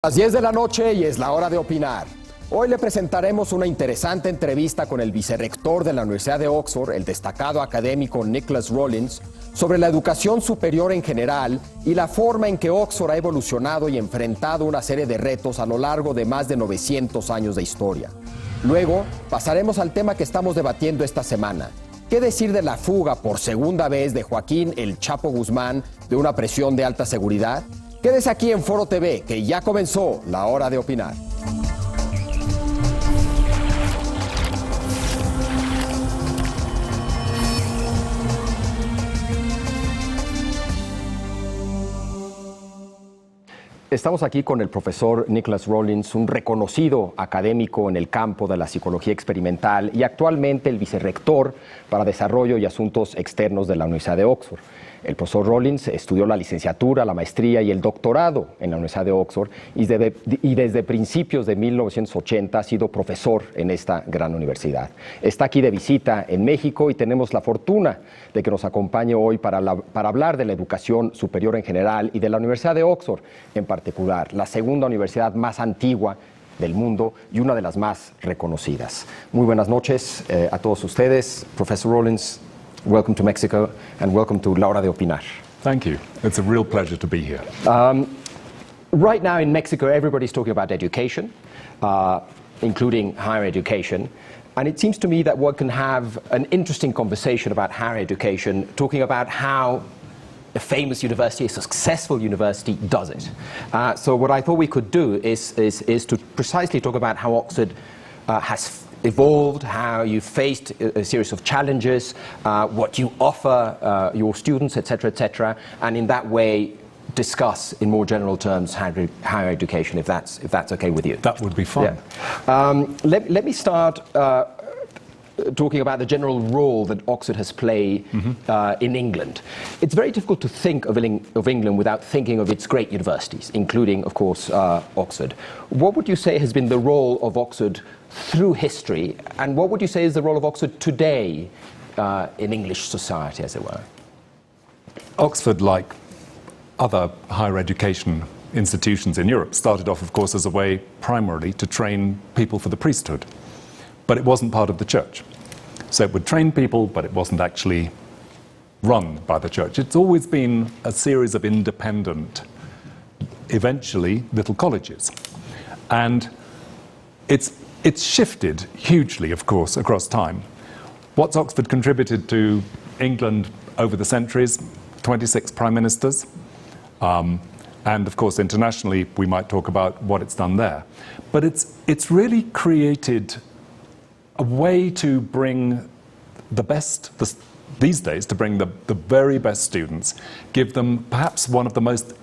Las 10 de la noche y es la hora de opinar. Hoy le presentaremos una interesante entrevista con el vicerrector de la Universidad de Oxford, el destacado académico Nicholas Rawlins, sobre la educación superior en general y la forma en que Oxford ha evolucionado y enfrentado una serie de retos a lo largo de más de 900 años de historia. Luego, pasaremos al tema que estamos debatiendo esta semana. ¿Qué decir de la fuga por segunda vez de Joaquín El Chapo Guzmán de una prisión de alta seguridad? Quédese aquí en FOROtv, que ya comenzó la hora de opinar. Estamos aquí con el profesor Nicholas Rawlins, un reconocido académico en el campo de la psicología experimental y actualmente el vicerrector para Desarrollo y Asuntos Externos de la Universidad de Oxford. El profesor Rawlins estudió la licenciatura, la maestría y el doctorado en la Universidad de Oxford y desde principios de 1980 ha sido profesor en esta gran universidad. Está aquí de visita en México y tenemos la fortuna de que nos acompañe hoy para hablar de la educación superior en general y de la Universidad de Oxford en particular, la segunda universidad más antigua del mundo y una de las más reconocidas. Muy buenas noches a todos ustedes. Professor Rawlins, welcome to Mexico and welcome to La Hora de Opinar. Thank you. It's a real pleasure to be here. Right now in Mexico, everybody's talking about education, including higher education. And it seems to me that one can have an interesting conversation about higher education, talking about how a famous university, a successful university, does it. So what I thought we could do is to precisely talk about how Oxford has evolved, how you faced a series of challenges, what you offer your students, etc., and in that way discuss in more general terms higher education, if that's okay with you. That would be fine. Yeah. Let me start talking about the general role that Oxford has played in England. It's very difficult to think of England without thinking of its great universities, including, of course, Oxford. What would you say has been the role of Oxford through history, and what would you say is the role of Oxford today in English society, as it were? Oxford, like other higher education institutions in Europe, started off, of course, as a way primarily to train people for the priesthood. But it wasn't part of the church. So it would train people, but it wasn't actually run by the church. It's always been a series of independent, eventually, little colleges. And it's shifted hugely, of course, across time. What's Oxford contributed to England over the centuries? 26 prime ministers. And of course, internationally, we might talk about what it's done there. But it's really created a way to bring the best, these days, to bring the very best students, give them perhaps one of the most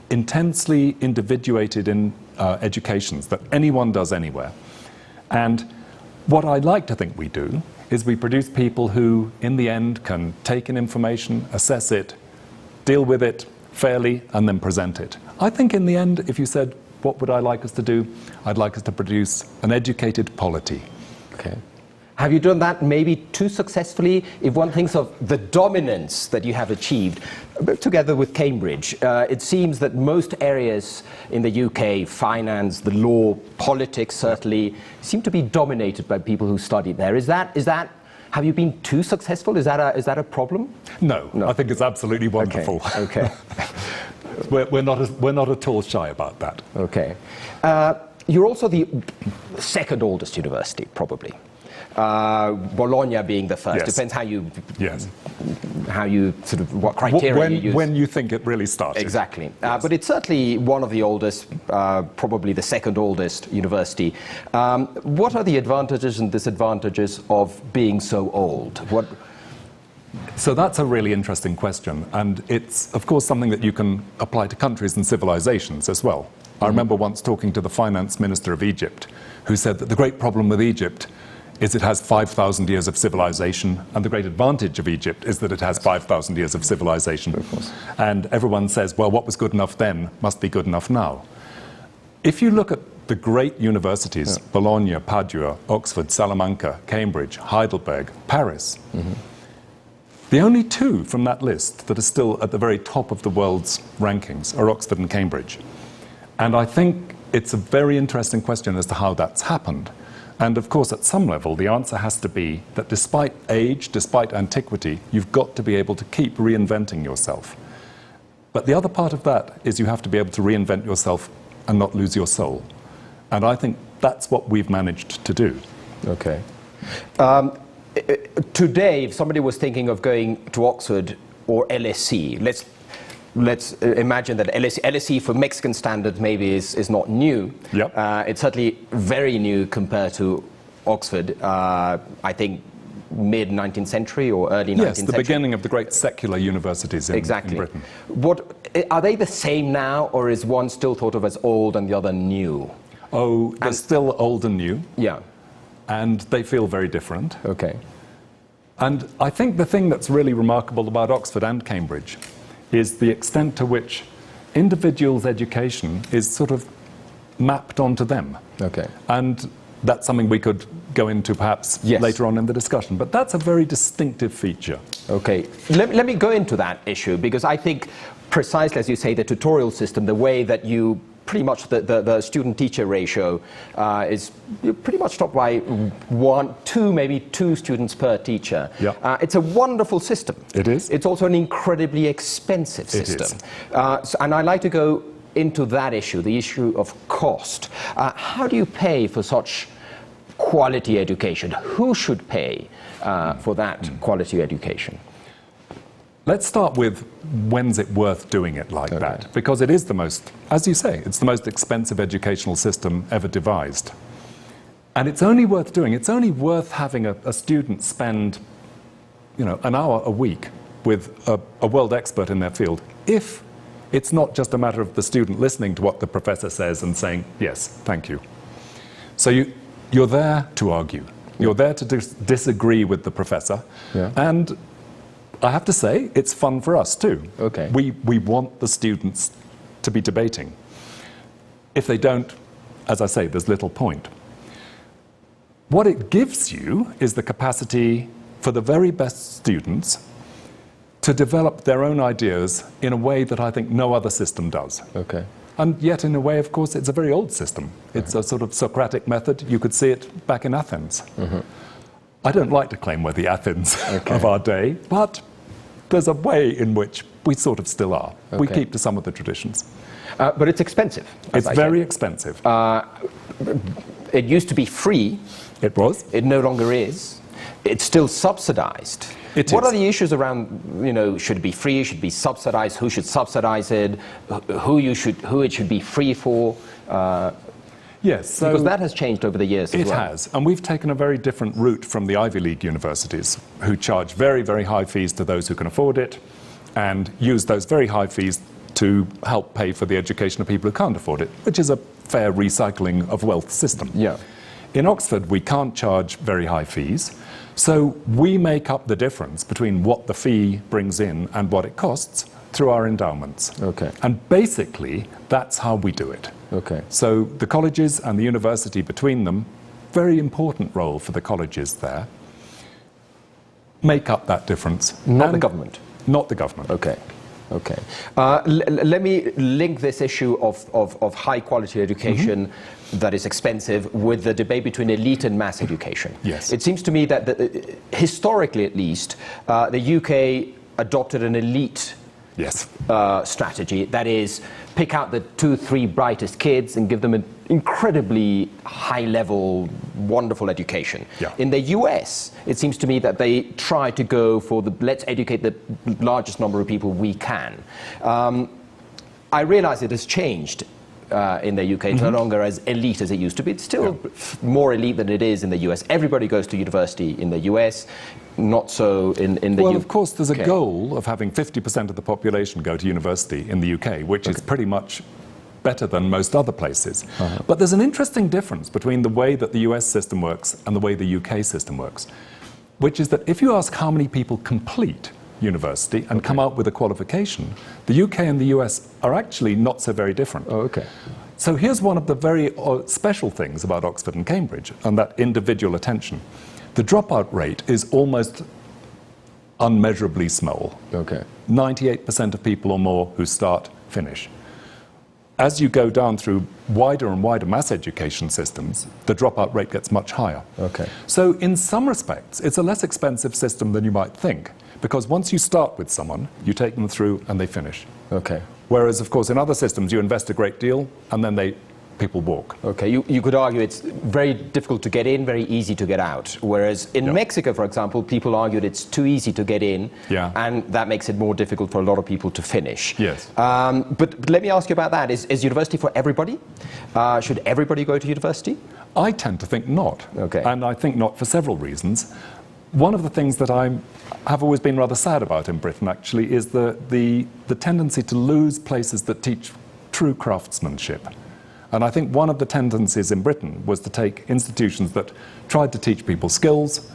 intensely individuated educations that anyone does anywhere. And what I like to think we do is we produce people who, in the end, can take in information, assess it, deal with it fairly, and then present it. I think in the end, if you said, what would I like us to do? I'd like us to produce an educated polity. Okay. Have you done that maybe too successfully? If one thinks of the dominance that you have achieved, together with Cambridge, it seems that most areas in the UK, finance, the law, politics certainly, seem to be dominated by people who studied there. Is that have you been too successful? Is that a problem? No, I think it's absolutely wonderful. Okay. We're not at all shy about that. Okay. You're also the second oldest university, probably. Bologna being the first. Yes. Depends how you sort of what criteria you use. When you think it really started. Exactly. Yes. But it's certainly one of the oldest, probably the second oldest university. What are the advantages and disadvantages of being so old? So that's a really interesting question, and it's of course something that you can apply to countries and civilizations as well. I remember once talking to the finance minister of Egypt, who said that the great problem with Egypt is it has 5,000 years of civilization, and the great advantage of Egypt is that it has 5,000 years of civilization. And everyone says, well, what was good enough then must be good enough now. If you look at the great universities, Bologna, Padua, Oxford, Salamanca, Cambridge, Heidelberg, Paris, the only two from that list that are still at the very top of the world's rankings are Oxford and Cambridge. And I think it's a very interesting question as to how that's happened. And of course, at some level, the answer has to be that despite age, despite antiquity, you've got to be able to keep reinventing yourself. But the other part of that is you have to be able to reinvent yourself and not lose your soul. And I think that's what we've managed to do. Okay. Today, if somebody was thinking of going to Oxford or LSE, let's imagine that LSE for Mexican standards maybe is not new. Yep. It's certainly very new compared to Oxford. I think mid-19th century or early 19th century. Yes, the beginning of the great secular universities in Britain. Are they the same now, or is one still thought of as old and the other new? Oh, they're still old and new. Yeah. And they feel very different. Okay. And I think the thing that's really remarkable about Oxford and Cambridge is the extent to which individuals' education is sort of mapped onto them. Okay. And that's something we could go into perhaps later on in the discussion. But that's a very distinctive feature. Okay. Let me go into that issue, because I think precisely as you say, the tutorial system, the way that you pretty much the student-teacher ratio is pretty much stopped by maybe two students per teacher. Yeah. It's a wonderful system. It is. It's also an incredibly expensive system. It is. And I'd like to go into that issue, the issue of cost. How do you pay for such quality education? Who should pay for that quality education? Let's start with when's it worth doing it like that? Because it is the most, as you say, it's the most expensive educational system ever devised. And it's only worth doing, it's only worth having a student spend, an hour a week with a world expert in their field, if it's not just a matter of the student listening to what the professor says and saying, yes, thank you. So you're there to argue. You're there to disagree with the professor. Yeah. And I have to say, it's fun for us too. Okay. We want the students to be debating. If they don't, as I say, there's little point. What it gives you is the capacity for the very best students to develop their own ideas in a way that I think no other system does. Okay. And yet, in a way, of course, it's a very old system. It's a sort of Socratic method. You could see it back in Athens. Mm-hmm. I don't like to claim we're the Athens of our day, but there's a way in which we sort of still are. Okay. We keep to some of the traditions. But it's expensive. It's very expensive. It used to be free. It was. It no longer is. It's still subsidized. What are the issues around, should it be free, should it be subsidized, who should subsidize it, who it should be free for? Yes. So because that has changed over the years as well. It has. And we've taken a very different route from the Ivy League universities, who charge very, very high fees to those who can afford it, and use those very high fees to help pay for the education of people who can't afford it, which is a fair recycling of wealth system. Yeah. In Oxford, we can't charge very high fees, so we make up the difference between what the fee brings in and what it costs through our endowments. Okay. And basically, that's how we do it. Okay. So the colleges and the university between them, very important role for the colleges there, make up that difference. Not the government? Not the government. Okay. Okay. Let me link this issue of high-quality education that is expensive with the debate between elite and mass education. Yes. It seems to me that, historically at least, the UK adopted an elite strategy. That is, pick out the 2-3 brightest kids and give them an incredibly high-level, wonderful education. Yeah. In the US, it seems to me that they try to go for let's educate the largest number of people we can. I realize it has changed in the UK. It's no longer as elite as it used to be. It's still more elite than it is in the US. Everybody goes to university in the US. Not so in the UK. Well, of course, there's a goal of having 50% of the population go to university in the UK, which is pretty much better than most other places. But there's an interesting difference between the way that the US system works and the way the UK system works, which is that if you ask how many people complete university and come out with a qualification, the UK and the US are actually not so very different. Oh, okay. So here's one of the very special things about Oxford and Cambridge, and that individual attention. The dropout rate is almost unmeasurably small. Okay. 98% of people or more who start finish. as you go down through wider and wider mass education systems, the dropout rate gets much higher. Okay. So in some respects, it's a less expensive system than you might think, because once you start with someone, you take them through and they finish. Okay. Whereas, of course, in other systems, you invest a great deal and then people walk. Okay, you could argue it's very difficult to get in, very easy to get out. Whereas in Mexico, for example, people argued it's too easy to get in, and that makes it more difficult for a lot of people to finish. Yes. But let me ask you about that. Is university for everybody? Should everybody go to university? I tend to think not. Okay. And I think not for several reasons. One of the things that I have always been rather sad about in Britain, actually, is the tendency to lose places that teach true craftsmanship. And I think one of the tendencies in Britain was to take institutions that tried to teach people skills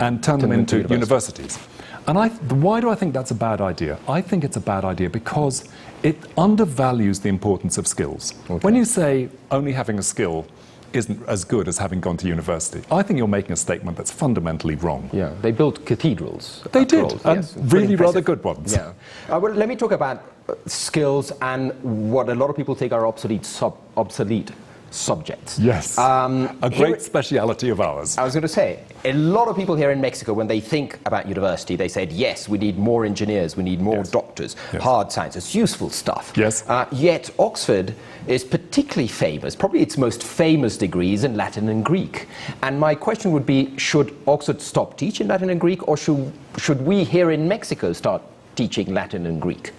and turn them into universities. And why do I think that's a bad idea? I think it's a bad idea because it undervalues the importance of skills. Okay. When you say only having a skill isn't as good as having gone to university, I think you're making a statement that's fundamentally wrong. Yeah, they built cathedrals. They did, and really rather good ones. Yeah. Well, let me talk about skills and what a lot of people think are obsolete subjects. Yes, a great speciality of ours. I was going to say, a lot of people here in Mexico, when they think about university, they said, yes, we need more engineers, we need more doctors, hard sciences, useful stuff. Yes. Yet Oxford is particularly famous, probably its most famous degrees in Latin and Greek. And my question would be, should Oxford stop teaching Latin and Greek, or should we here in Mexico start teaching Latin and Greek?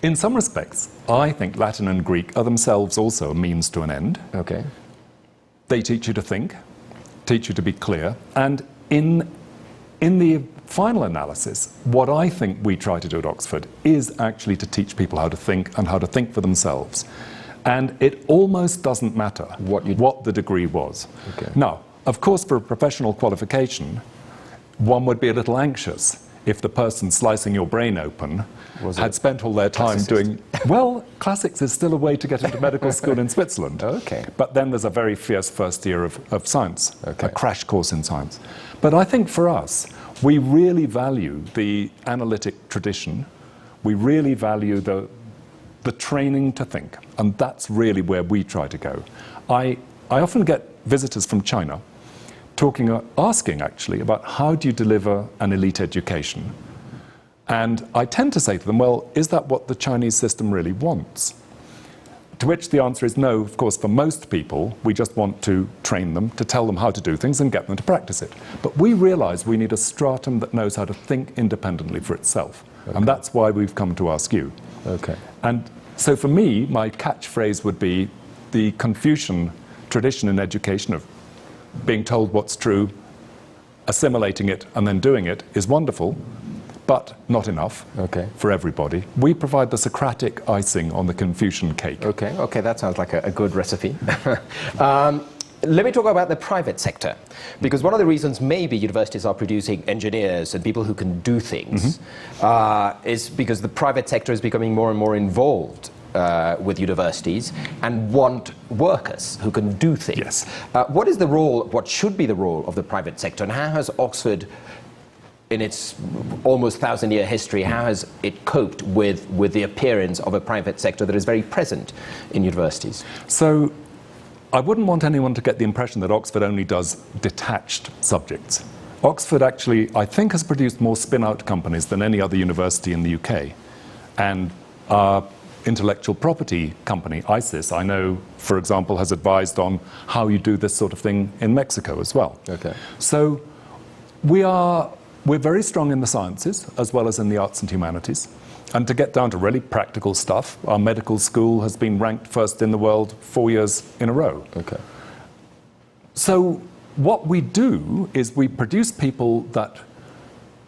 In some respects, I think Latin and Greek are themselves also a means to an end. Okay. They teach you to think, teach you to be clear, and in the final analysis, what I think we try to do at Oxford is actually to teach people how to think and how to think for themselves. And it almost doesn't matter what the degree was. Okay. Now, of course, for a professional qualification, one would be a little anxious if the person slicing your brain open had spent all their time doing... Well, classics is still a way to get into medical school in Switzerland. Okay. But then there's a very fierce first year of science, okay, a crash course in science. But I think for us, we really value the analytic tradition. We really value the training to think. And that's really where we try to go. I often get visitors from China asking actually about how do you deliver an elite education? And I tend to say to them, well, is that what the Chinese system really wants? To which the answer is no. Of course, for most people, we just want to train them, to tell them how to do things and get them to practice it. But we realize we need a stratum that knows how to think independently for itself. Okay. And that's why we've come to ask you. Okay. And so for me, my catchphrase would be the Confucian tradition in education of being told what's true, assimilating it, and then doing it is wonderful, but not enough for everybody. We provide the Socratic icing on the Confucian cake. Okay, that sounds like a good recipe. Let me talk about the private sector, because one of the reasons maybe universities are producing engineers and people who can do things is because the private sector is becoming more and more involved with universities and want workers who can do things. Yes. What is the role, what should be the role of the private sector, and how has Oxford, in its almost 1,000-year history, how has it coped with the appearance of a private sector that is very present in universities? So I wouldn't want anyone to get the impression that Oxford only does detached subjects. Oxford actually, I think, has produced more spin-out companies than any other university in the UK. And our intellectual property company, ISIS, I know, for example, has advised on how you do this sort of thing in Mexico as well. Okay. So we're very strong in the sciences as well as in the arts and humanities. And to get down to really practical stuff, our medical school has been ranked first in the world 4 years in a row. Okay. So what we do is we produce people that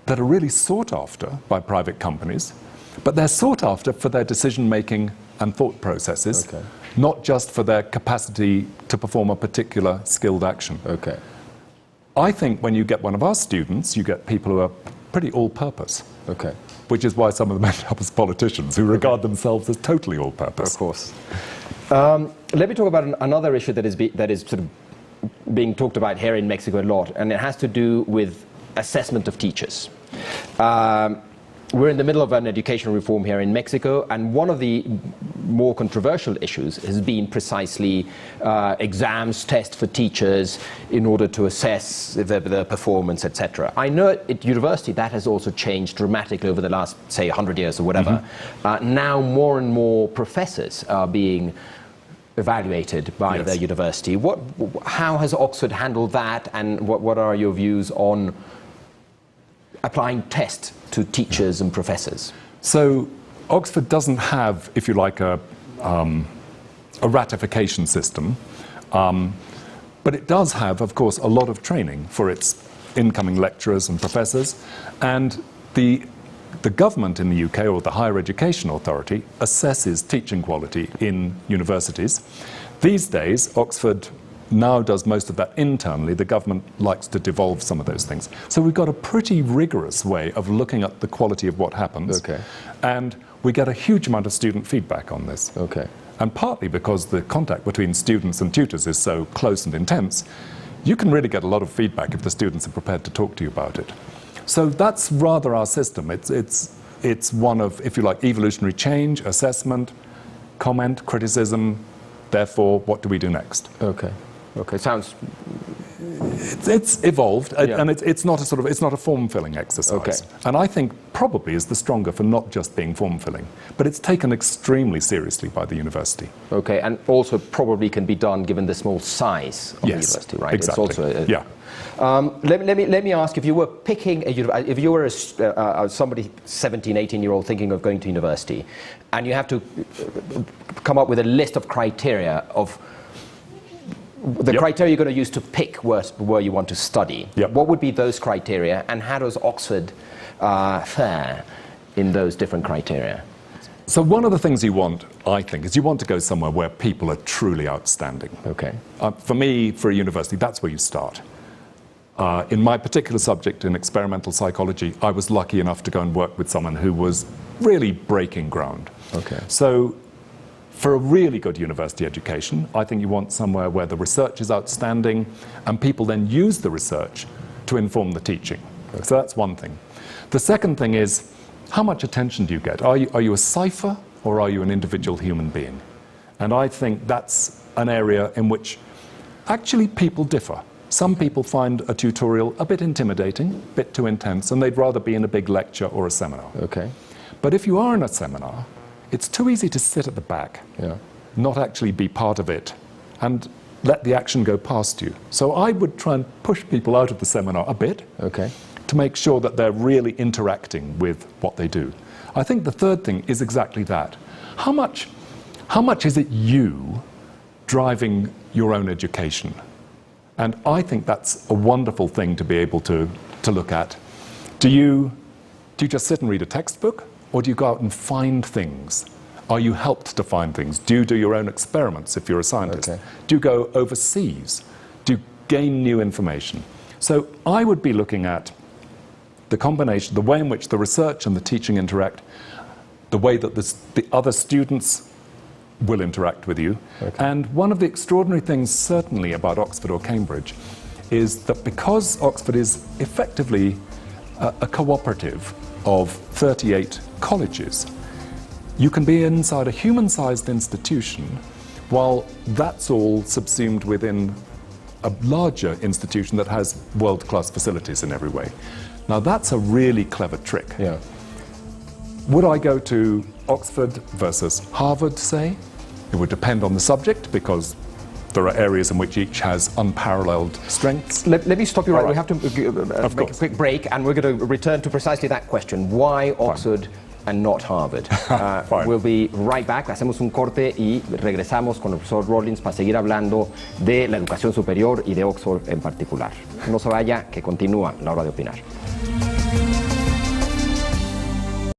are really sought after by private companies, but they're sought after for their decision-making and thought processes, not just for their capacity to perform a particular skilled action. Okay. I think when you get one of our students, you get people who are pretty all-purpose. Okay. Which is why some of them end up as politicians who regard themselves as totally all-purpose. Of course. Let me talk about another issue that is sort of being talked about here in Mexico a lot, and it has to do with assessment of teachers. We're in the middle of an education reform here in Mexico, and one of the more controversial issues has been precisely exams, tests for teachers in order to assess their performance, etc. I know at university that has also changed dramatically over the last, say, 100 years or whatever. Now more and more professors are being evaluated by the university. How has Oxford handled that, and what are your views on applying tests to teachers and professors? So Oxford doesn't have, if you like, a ratification system, but it does have, of course, a lot of training for its incoming lecturers and professors, and the government in the UK, or the Higher Education Authority, assesses teaching quality in universities. These days, Oxford now does most of that internally. The government likes to devolve some of those things. So we've got a pretty rigorous way of looking at the quality of what happens. Okay. And we get a huge amount of student feedback on this. Okay. And partly because the contact between students and tutors is so close and intense, you can really get a lot of feedback if the students are prepared to talk to you about it. So that's rather our system. It's one of, if you like, evolutionary change, assessment, comment, criticism. Therefore, what do we do next? Okay. Okay. Sounds. It's evolved, and it's not a form-filling exercise. Okay. And I think probably is the stronger for not just being form-filling, but it's taken extremely seriously by the university. Okay, and also probably can be done given the small size of the university, right? Exactly. It's also yeah. Let me ask, if you were picking if you were somebody 17, 18-year-old thinking of going to university, and you have to come up with a list of criteria of the criteria you're going to use to pick where you want to study. What would be those criteria, and how does Oxford fare in those different criteria? So one of the things you want, I think, is you want to go somewhere where people are truly outstanding. Okay. For me, for a university, that's where you start. In my particular subject, in experimental psychology, I was lucky enough to go and work with someone who was really breaking ground. Okay. So for a really good university education, I think you want somewhere where the research is outstanding and people then use the research to inform the teaching. Okay. So that's one thing. The second thing is, how much attention do you get? Are you a cipher, or are you an individual human being? And I think that's an area in which actually people differ. Some people find a tutorial a bit intimidating, a bit too intense, and they'd rather be in a big lecture or a seminar. Okay. But if you are in a seminar, it's too easy to sit at the back, not actually be part of it, and let the action go past you. So I would try and push people out of the seminar a bit, to make sure that they're really interacting with what they do. I think the third thing is exactly that. How much is it you driving your own education? And I think that's a wonderful thing to be able to look at. Do you just sit and read a textbook, or do you go out and find things? Are you helped to find things? Do you do your own experiments if you're a scientist? Okay. Do you go overseas? Do you gain new information? So I would be looking at the combination, the way in which the research and the teaching interact, the way that the other students will interact with you. And one of the extraordinary things, certainly, about Oxford or Cambridge is that because Oxford is effectively a cooperative of 38 colleges, you can be inside a human-sized institution while that's all subsumed within a larger institution that has world-class facilities in every way. Now that's a really clever trick. Would I go to Oxford versus Harvard, say? It would depend on the subject, because there are areas in which each has unparalleled strengths. Let me stop you right. Right. We have to make a quick break, and we're going to return to precisely that question. Why Oxford and not Harvard? We'll be right back. Hacemos un corte y regresamos con el profesor Rollins para seguir hablando de la educación superior y de Oxford en particular. No se vaya, que continúa la hora de opinar.